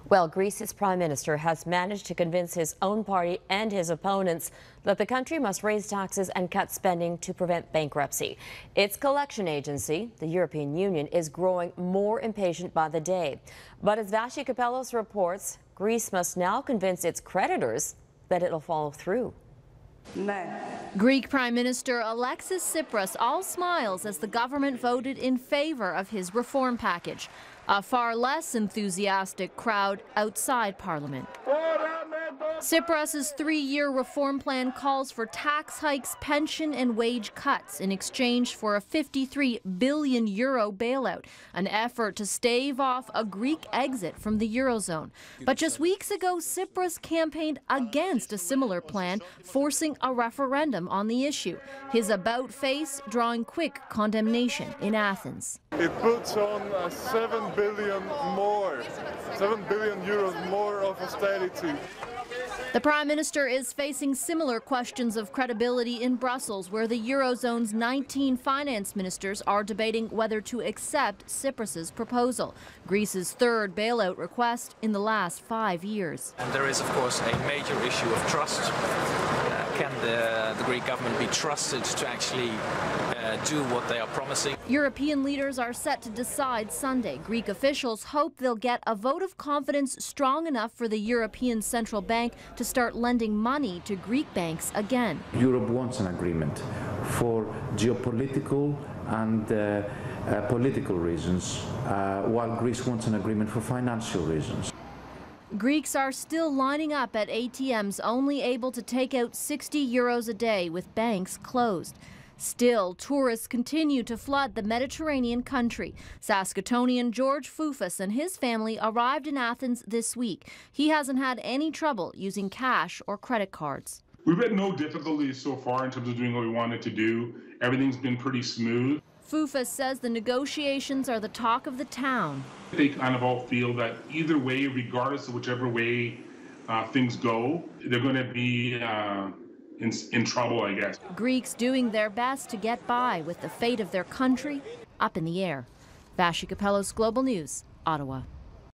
Well, Greece's prime minister has managed to convince his own party and his opponents that the country must raise taxes and cut spending to prevent bankruptcy. Its collection agency, the European Union, is growing more impatient by the day. But as Vashi Kapellos reports, Greece must now convince its creditors that it'll follow through. Greek Prime Minister Alexis Tsipras all smiles as the government voted in favor of his reform package. A far less enthusiastic crowd outside Parliament. Tsipras's three-year reform plan calls for tax hikes, pension and wage cuts in exchange for a €53 billion bailout, an effort to stave off a Greek exit from the Eurozone. But just weeks ago, Tsipras campaigned against a similar plan, forcing a referendum on the issue. His about face drawing quick condemnation in Athens. It puts on €7 billion more of austerity. The Prime Minister is facing similar questions of credibility in Brussels, where the Eurozone's 19 finance ministers are debating whether to accept Tsipras's proposal, Greece's third bailout request in the last 5 years. And there is, of course, a major issue of trust. Can the Greek government be trusted to actually do what they are promising? European leaders are set to decide Sunday. Greek officials hope they'll get a vote of confidence strong enough for the European Central Bank to start lending money to Greek banks again. Europe wants an agreement for geopolitical and political reasons, while Greece wants an agreement for financial reasons. Greeks are still lining up at ATMs, only able to take out €60 a day with banks closed. Still, tourists continue to flood the Mediterranean country. Saskatoonian George Foufas and his family arrived in Athens this week. He hasn't had any trouble using cash or credit cards. We've had no difficulties so far in terms of doing what we wanted to do. Everything's been pretty smooth. Foufas says the negotiations are the talk of the town. They kind of all feel that either way, regardless of whichever way things go, they're going to be in trouble, I guess. Greeks doing their best to get by with the fate of their country up in the air. Vashi Kapellos, Global News, Ottawa.